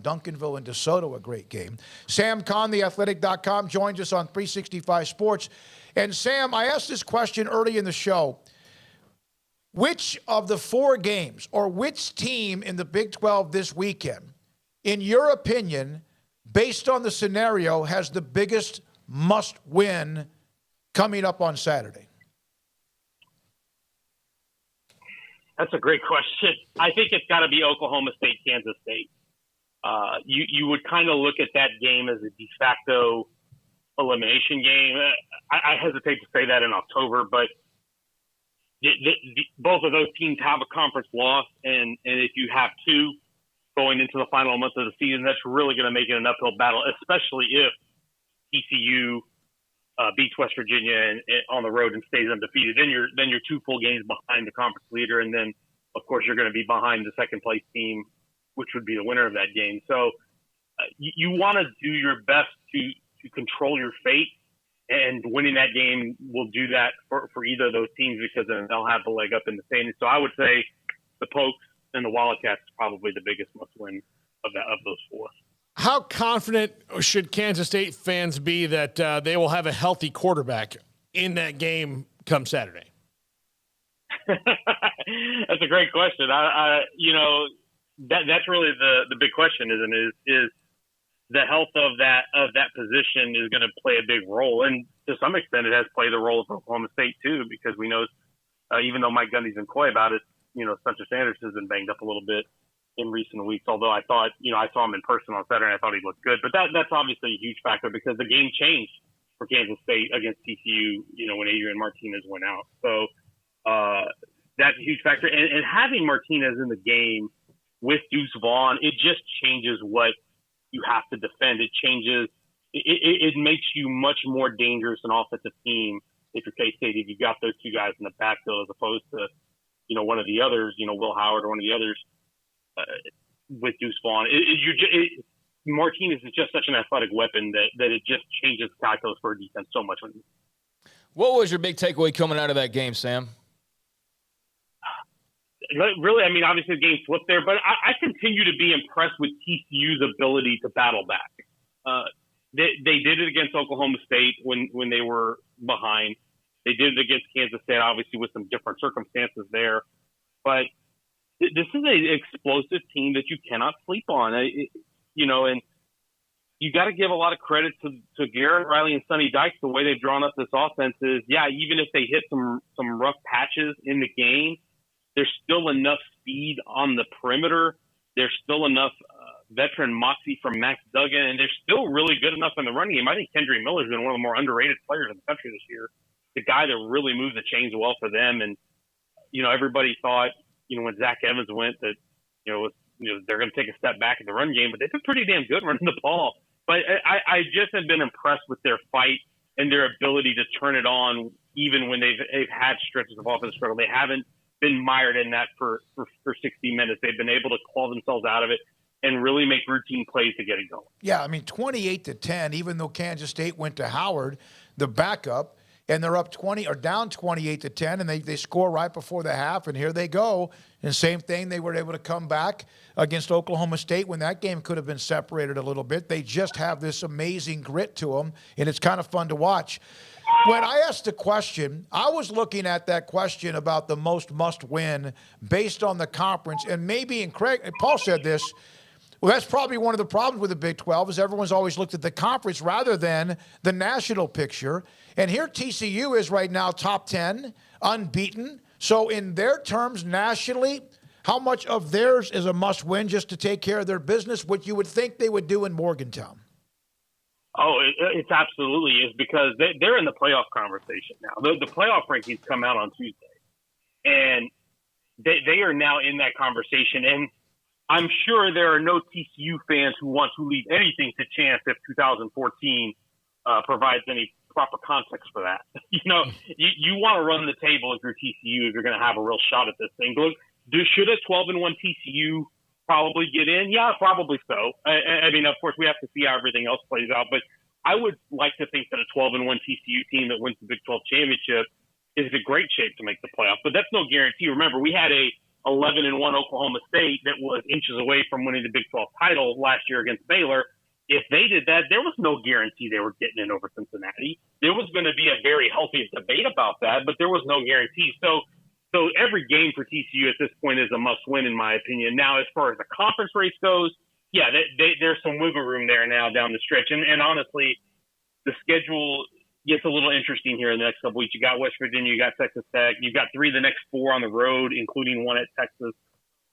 Duncanville and DeSoto a great game. Sam Kahn, theathletic.com, joins us on 365 Sports. And Sam, I asked this question early in the show. Which of the 4 games or which team in the Big 12 this weekend, in your opinion, based on the scenario, has the biggest must-win coming up on Saturday? That's a great question. I think it's got to be Oklahoma State, Kansas State. You would kind of look at that game as a de facto elimination game. I hesitate to say that in October, but both of those teams have a conference loss, and if you have 2 going into the final month of the season, that's really going to make it an uphill battle, especially if TCU beats West Virginia and on the road and stays undefeated. Then you're 2 full games behind the conference leader, and then of course you're going to be behind the second place team, which would be the winner of that game. So you want to do your best to control your fate, and winning that game will do that for either of those teams, because then they'll have the leg up in the standings. So I would say the Pokes and the Wildcats is probably the biggest must-win of those 4. How confident should Kansas State fans be that they will have a healthy quarterback in that game come Saturday? That's a great question. That's really the big question, isn't it? Is the health of that position is going to play a big role, and to some extent, it has played the role of Oklahoma State too, because we know even though Mike Gundy's been coy about it, Spencer Sanders has been banged up a little bit in recent weeks. Although I thought, I saw him in person on Saturday, and I thought he looked good. But that's obviously a huge factor, because the game changed for Kansas State against TCU, when Adrian Martinez went out. So that's a huge factor, and having Martinez in the game with Deuce Vaughn, it just changes what you have to defend. It changes. It makes you much more dangerous an offensive team if you're K-State, if you got those 2 guys in the backfield, as opposed to, one of the others, Will Howard or one of the others with Deuce Vaughn. Martinez is just such an athletic weapon that it just changes the calculus for a defense so much. What was your big takeaway coming out of that game, Sam? Really, obviously the game flipped there, but I continue to be impressed with TCU's ability to battle back. They did it against Oklahoma State when they were behind. They did it against Kansas State, obviously with some different circumstances there. But this is an explosive team that you cannot sleep on. And you got to give a lot of credit to Garrett Riley and Sonny Dykes. The way they've drawn up this offense is, even if they hit some rough patches in the game, there's still enough speed on the perimeter. There's still enough veteran moxie from Max Duggan, and they're still really good enough in the running game. I think Kendry Miller's been one of the more underrated players in the country this year. The guy that really moved the chains well for them. And, everybody thought, when Zach Evans went that, they're going to take a step back in the run game, but they've been pretty damn good running the ball. But I just have been impressed with their fight and their ability to turn it on, even when they've had stretches of offensive struggle. They haven't been mired in that for 60 minutes. They've been able to claw themselves out of it and really make routine plays to get it going. Yeah, 28-10, even though Kansas State went to Howard, the backup, and they're up 20 or down 28-10, and they score right before the half, and here they go. And same thing, they were able to come back against Oklahoma State when that game could have been separated a little bit. They just have this amazing grit to them, and it's kind of fun to watch. When I asked the question, I was looking at that question about the most must-win based on the conference, and maybe, and Paul said this, well, that's probably one of the problems with the Big 12 is everyone's always looked at the conference rather than the national picture. And here TCU is right now top 10, unbeaten. So in their terms nationally, how much of theirs is a must-win just to take care of their business, what you would think they would do in Morgantown? Oh, it's absolutely is, because they're in the playoff conversation now. The playoff rankings come out on Tuesday, and they are now in that conversation. And I'm sure there are no TCU fans who want to leave anything to chance if 2014 provides any proper context for that. You want to run the table if you're TCU, if you're going to have a real shot at this thing. Look, should a 12-1 TCU probably get in? Yeah, probably so. Of course, we have to see how everything else plays out. But I would like to think that a 12-1 TCU team that wins the Big 12 championship is in great shape to make the playoff. But that's no guarantee. Remember, we had a 11-1 Oklahoma State that was inches away from winning the Big 12 title last year against Baylor. If they did that, there was no guarantee they were getting in over Cincinnati. There was going to be a very healthy debate about that, but there was no guarantee. So every game for TCU at this point is a must-win, in my opinion. Now, as far as the conference race goes, yeah, there's some wiggle room there now down the stretch. And honestly, the schedule gets a little interesting here in the next couple weeks. You got West Virginia, you got Texas Tech, you've got 3 of the next 4 on the road, including 1 at Texas.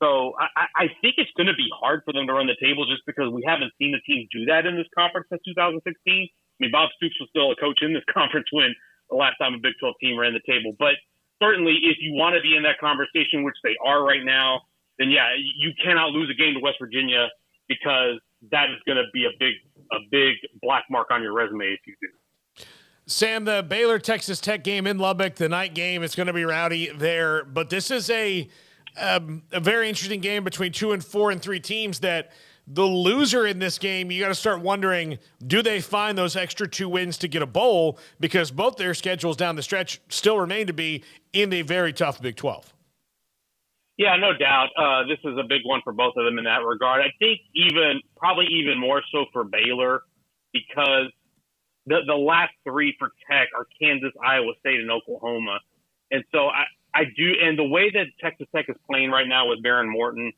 So I think it's going to be hard for them to run the table just because we haven't seen the team do that in this conference since 2016. I mean, Bob Stoops was still a coach in this conference when the last time a Big 12 team ran the table. But certainly if you want to be in that conversation, which they are right now, then yeah, you cannot lose a game to West Virginia because that is going to be a big black mark on your resume if you do. Sam, the Baylor-Texas Tech game in Lubbock, the night game, it's going to be rowdy there. But this is a very interesting game between 2 and 4 and 3 teams that the loser in this game, you got to start wondering, do they find those extra 2 wins to get a bowl? Because both their schedules down the stretch still remain to be in a very tough Big 12. Yeah, no doubt. This is a big one for both of them in that regard. I think probably even more so for Baylor because the last 3 for Tech are Kansas, Iowa State, and Oklahoma. And so I do, and the way that Texas Tech is playing right now with Baron Morton,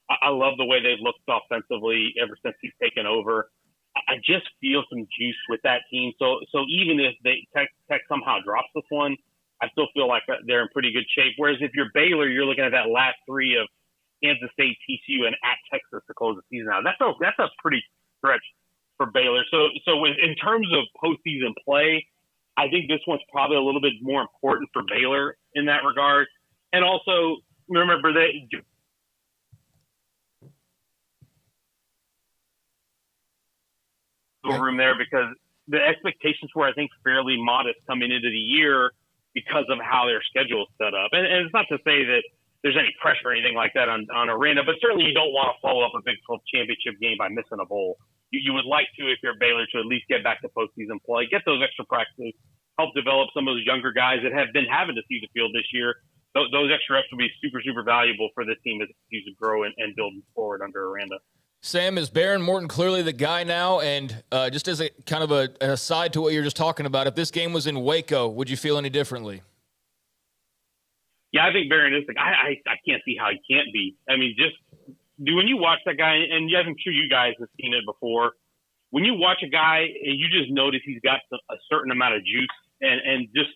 I love the way they've looked offensively ever since he's taken over. I just feel some juice with that team. So even if Tech somehow drops this one, I still feel like they're in pretty good shape. Whereas if you're Baylor, you're looking at that last 3 of Kansas State, TCU, and at Texas to close the season out. That's a pretty stretch for Baylor. So in terms of postseason play, I think this one's probably a little bit more important for Baylor in that regard. And also, remember that room there because the expectations were, I think, fairly modest coming into the year because of how their schedule is set up. And it's not to say that there's any pressure or anything like that on Aranda, but certainly you don't want to follow up a Big 12 championship game by missing a bowl. You would like to, if you're Baylor, to at least get back to postseason play, get those extra practices, help develop some of those younger guys that have been having to see the field this year. Those extra reps will be super, super valuable for this team as it continues to grow and build forward under Aranda. Sam, is Baron Morton clearly the guy now? And just as a kind of an aside to what you're just talking about, if this game was in Waco, would you feel any differently? Yeah, I think Baron is the guy. I can't see how he can't be. I mean, just when you watch that guy, and I'm sure you guys have seen it before, when you watch a guy and you just notice he's got a certain amount of juice and just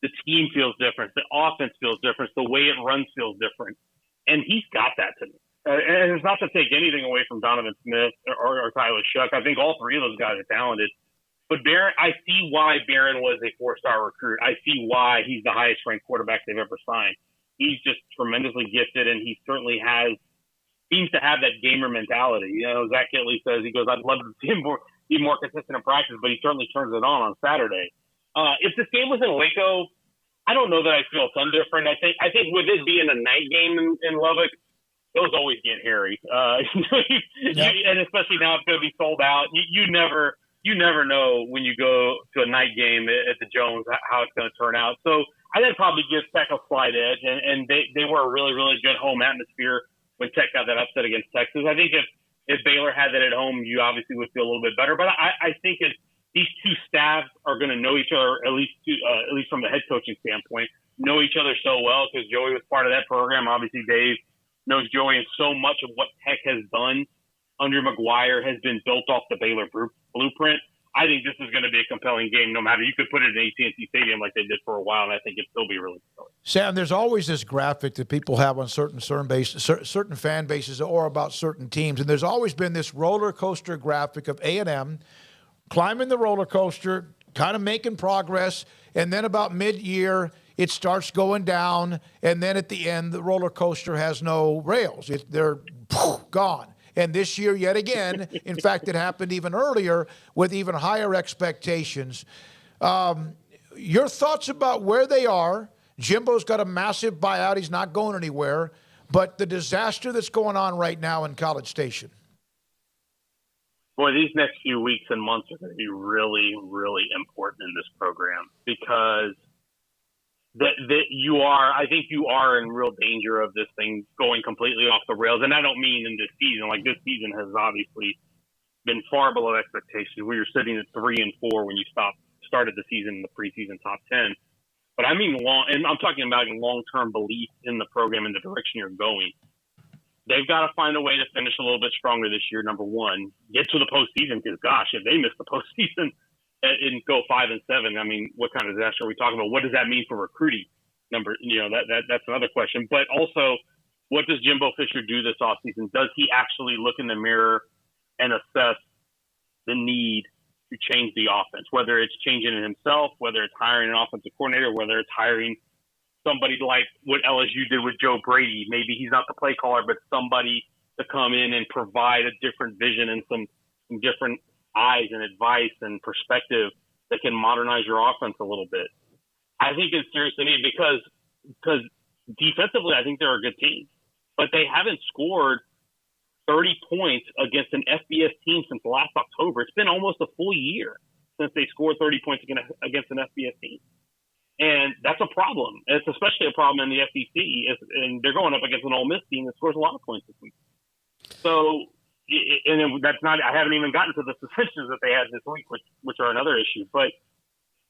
the team feels different, the offense feels different, the way it runs feels different. And he's got that to me. And it's not to take anything away from Donovan Smith or Tyler Shuck. I think all 3 of those guys are talented. But Baron, I see why Baron was a 4-star recruit. I see why he's the highest ranked quarterback they've ever signed. He's just tremendously gifted, and he certainly seems to have that gamer mentality. You know, Zach Kitley says, he goes, I'd love to see him be more consistent in practice, but he certainly turns it on Saturday. If this game was in Waco, I don't know that I feel a ton different. I think with it being a night game in Lubbock, those always get hairy. And especially now it's going to be sold out. You never know when you go to a night game at the Jones how it's going to turn out. So I think probably gives Tech a slight edge, and they were a really, really good home atmosphere when Tech got that upset against Texas. I think if Baylor had that at home, you obviously would feel a little bit better. But I think these 2 staffs are going to know each other, at least from the head coaching standpoint, know each other so well because Joey was part of that program. Obviously, Dave knows Joey, and so much of what Tech has done under McGuire has been built off the Baylor blueprint. I think this is going to be a compelling game no matter. You could put it in AT&T Stadium like they did for a while, and I think it'd still be really compelling. Sam, there's always this graphic that people have on certain fan bases or about certain teams, and there's always been this roller coaster graphic of A&M climbing the roller coaster, kind of making progress, and then about mid-year it starts going down, and then at the end the roller coaster has no rails. They're gone. And this year, yet again, in fact, it happened even earlier with even higher expectations. Your thoughts about where they are? Jimbo's got a massive buyout. He's not going anywhere. But the disaster that's going on right now in College Station. Boy, these next few weeks and months are going to be really, really important in this program because that I think you are in real danger of this thing going completely off the rails. And I don't mean in this season. Like, this season has obviously been far below expectations. We were sitting at 3-4 when you started the season in the preseason top 10. But I mean and I'm talking about long-term belief in the program and the direction you're going. They've got to find a way to finish a little bit stronger this year, number one. Get to the postseason, because, gosh, if they miss the postseason and go 5-7, I mean, what kind of disaster are we talking about? What does that mean for recruiting? That's another question. But also, what does Jimbo Fisher do this offseason? Does he actually look in the mirror and assess the need to change the offense, whether it's changing it himself, whether it's hiring an offensive coordinator, whether it's hiring somebody like what LSU did with Joe Brady? Maybe he's not the play caller, but somebody to come in and provide a different vision and some different eyes and advice and perspective that can modernize your offense a little bit. I think it's seriously needed because defensively, I think they're a good team, but they haven't scored 30 points against an FBS team since last October. It's been almost a full year since they scored 30 points against an FBS team. And that's a problem. It's especially a problem in the SEC. And they're going up against an Ole Miss team that scores a lot of points this week. So, and then I haven't even gotten to the suspensions that they had this week, which are another issue. But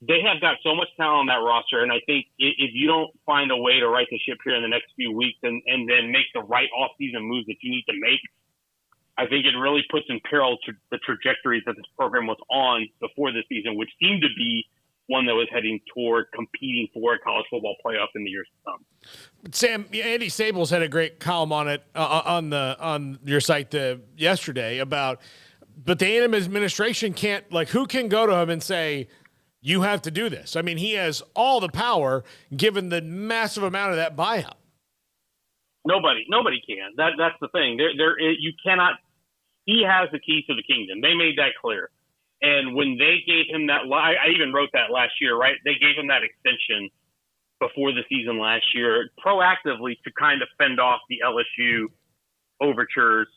they have got so much talent on that roster. And I think if you don't find a way to right the ship here in the next few weeks and then make the right offseason moves that you need to make, I think it really puts in peril the trajectories that this program was on before the season, which seemed to be one that was heading toward competing for a college football playoff in the years to come. Sam, Andy Sables had a great column on it on your site yesterday about, but the A&M administration can't, like, who can go to him and say, you have to do this? I mean, he has all the power given the massive amount of that buyout. Nobody can. That's the thing. You cannot. He has the key to the kingdom. They made that clear. And when they gave him that, I even wrote that last year, right? They gave him that extension before the season last year, proactively to kind of fend off the LSU overtures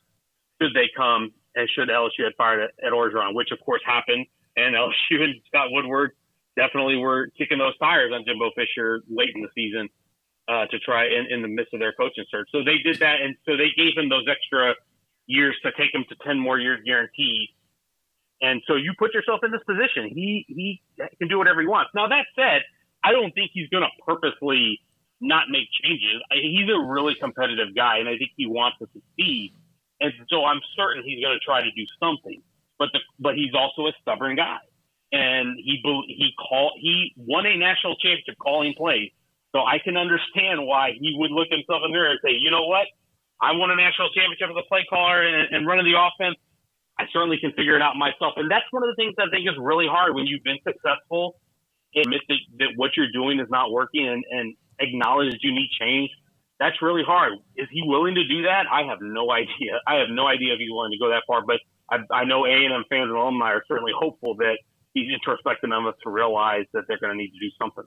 should they come and should LSU had fired at Orgeron, which of course happened. And LSU and Scott Woodward definitely were kicking those tires on Jimbo Fisher late in the season to try in the midst of their coaching search. So they did that, and so they gave him those extra years to take him to 10 more years guaranteed. And so you put yourself in this position. He can do whatever he wants. Now, that said, I don't think he's going to purposely not make changes. He's a really competitive guy, and I think he wants to succeed. And so I'm certain he's going to try to do something. But he's also a stubborn guy. And he won a national championship calling plays. So I can understand why he would look himself in the mirror and say, you know what? I won a national championship as a play caller and running the offense. I certainly can figure it out myself. And that's one of the things I think is really hard when you've been successful, admit that what you're doing is not working and acknowledge that you need change. That's really hard. Is he willing to do that? I have no idea. I have no idea if he's willing to go that far, but I know A&M fans and alumni are certainly hopeful that he's introspecting enough to realize that they're going to need to do something.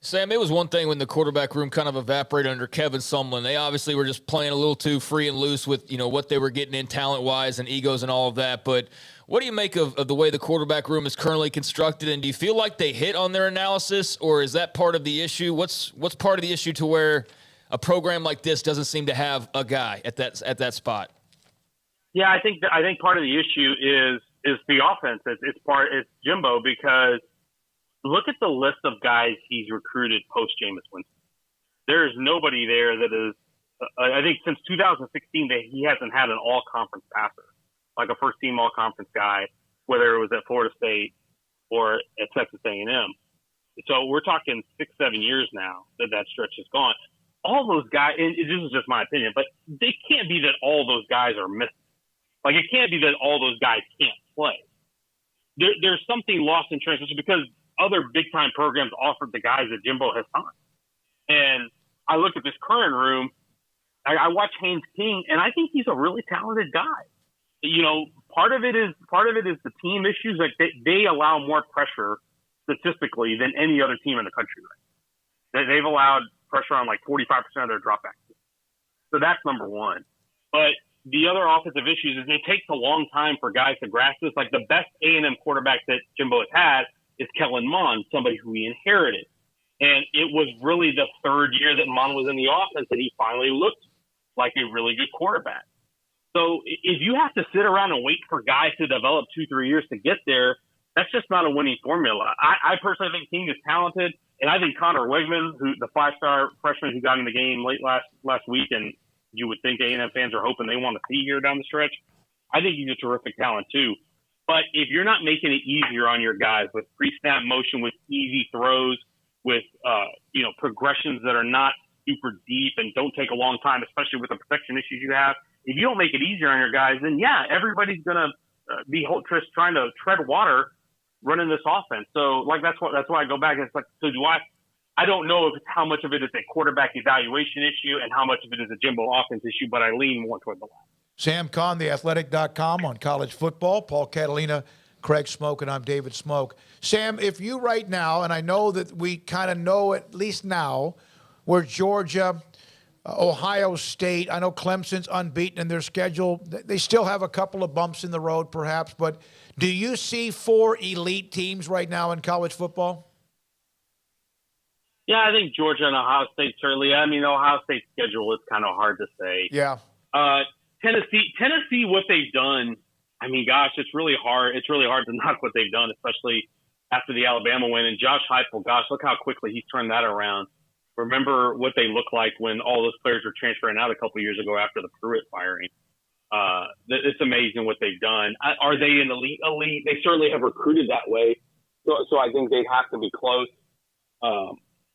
Sam, it was one thing when the quarterback room kind of evaporated under Kevin Sumlin. They obviously were just playing a little too free and loose with, what they were getting in talent-wise and egos and all of that. But what do you make of the way the quarterback room is currently constructed? And do you feel like they hit on their analysis, or is that part of the issue? What's part of the issue to where a program like this doesn't seem to have a guy at that spot? Yeah, I think part of the issue is the offense. It's Jimbo, because look at the list of guys he's recruited post Jameis Winston. There is nobody there that is. I think since 2016 that he hasn't had an all-conference passer, like a first-team all-conference guy, whether it was at Florida State or at Texas A&M. So we're talking 6-7 years now that stretch is gone. All those guys, and this is just my opinion, but they can't be that all those guys are missing. Like, it can't be that all those guys can't play. There's something lost in transition because other big-time programs offered the guys that Jimbo has signed. And I look at this current room, I watch Haynes King, and I think he's a really talented guy. Part of it is the team issues. Like, they allow more pressure statistically than any other team in the country. Right? They've allowed pressure on like 45% of their dropbacks. So that's number one. But the other offensive issues is it takes a long time for guys to grasp this. Like, the best A&M quarterback that Jimbo has had is Kellen Mond, somebody who he inherited. And it was really the third year that Mon was in the offense that he finally looked like a really good quarterback. So if you have to sit around and wait for guys to develop 2-3 years to get there, that's just not a winning formula. I personally think King is talented, and I think Connor Wegman, who the 5-star freshman who got in the game late last week, and you would think A&M fans are hoping they want to see here down the stretch, I think he's a terrific talent too. But if you're not making it easier on your guys with pre-snap motion, with easy throws, with progressions that are not super deep and don't take a long time, especially with the protection issues you have, if you don't make it easier on your guys, then yeah, everybody's gonna be trying to tread water running this offense. So that's why I go back and it's like, so do I don't know if it's how much of it is a quarterback evaluation issue and how much of it is a Jimbo offense issue, but I lean more toward the latter. Sam Kahn, theathletic.com on college football. Paul Catalina, Craig Smoak, and I'm David Smoak. Sam, if you right now, and I know that we kind of know at least now, where Georgia, Ohio State, I know Clemson's unbeaten in their schedule. They still have a couple of bumps in the road perhaps, but do you see 4 elite teams right now in college football? Yeah, I think Georgia and Ohio State certainly. I mean, Ohio State's schedule is kind of hard to say. Yeah. Tennessee, what they've done, I mean, gosh, it's really hard. It's really hard to knock what they've done, especially after the Alabama win. And Josh Heupel, gosh, look how quickly he's turned that around. Remember what they looked like when all those players were transferring out a couple of years ago after the Pruitt firing. It's amazing what they've done. Are they an elite? They certainly have recruited that way. So I think they have to be close.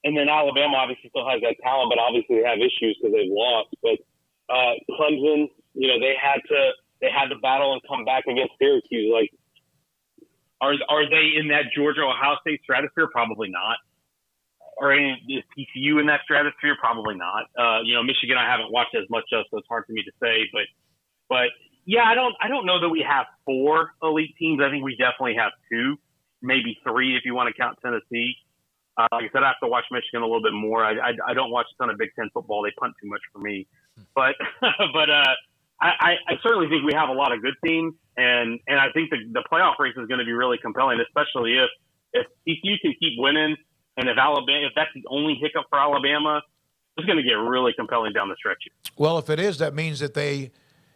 And then Alabama obviously still has that talent, but obviously they have issues because they've lost. But Clemson, they had to battle and come back against Syracuse. Like, are they in that Georgia Ohio State stratosphere? Probably not. Or is TCU in that stratosphere? Probably not. Michigan I haven't watched as much of, so it's hard for me to say. But yeah, I don't know that we have 4 elite teams. I think we definitely have 2, maybe 3 if you want to count Tennessee. Like I said, I have to watch Michigan a little bit more. I don't watch a ton of Big Ten football. They punt too much for me. But I certainly think we have a lot of good teams, and I think the playoff race is going to be really compelling, especially if TCU can keep winning, and if that's the only hiccup for Alabama, it's going to get really compelling down the stretch here. Well, if it is, that means that they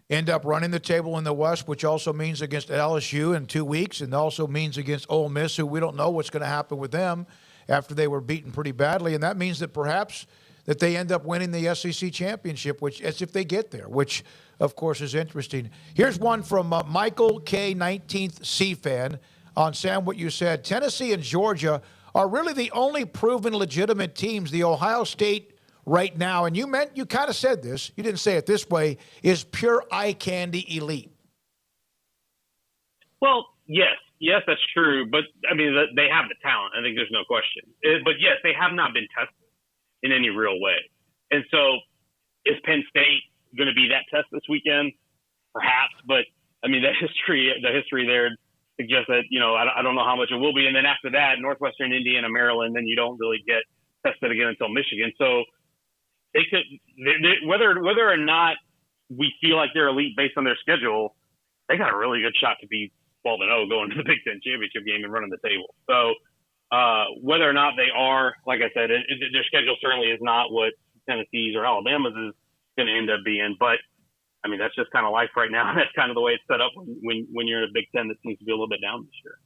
end up running the table in the West, which also means against LSU in 2 weeks, and also means against Ole Miss, who we don't know what's going to happen with them after they were beaten pretty badly. And that means that perhaps that they end up winning the SEC championship, which, as if they get there, which, of course, is interesting. Here's one from Michael K. 19th C fan on, Sam, what you said. Tennessee and Georgia are really the only proven legitimate teams. The Ohio State right now, and you kind of said this, you didn't say it this way, is pure eye candy elite. Well, yes, that's true. But I mean, they have the talent. I think there's no question. But yes, they have not been tested in any real way. And so is Penn State going to be that test this weekend? Perhaps. But I mean, the history there suggests that, I don't know how much it will be. And then after that, Northwestern, Indiana, Maryland, then you don't really get tested again until Michigan. So they could, whether or not we feel like they're elite based on their schedule, they got a really good shot to be 12-0 going to the Big Ten championship game and running the table. So whether or not they are, like I said, their schedule certainly is not what Tennessee's or Alabama's is going to end up being. But I mean, that's just kind of life right now. That's kind of the way it's set up when you're in a Big Ten that seems to be a little bit down this year.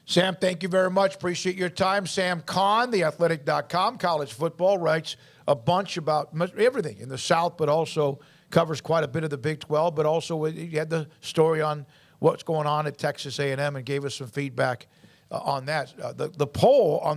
Sam, thank you very much. Appreciate your time. Sam Kahn, theathletic.com, college football, writes a bunch about everything in the South, but also covers quite a bit of the Big 12, but also he had the story on what's going on at Texas A&M and gave us some feedback on that. The poll on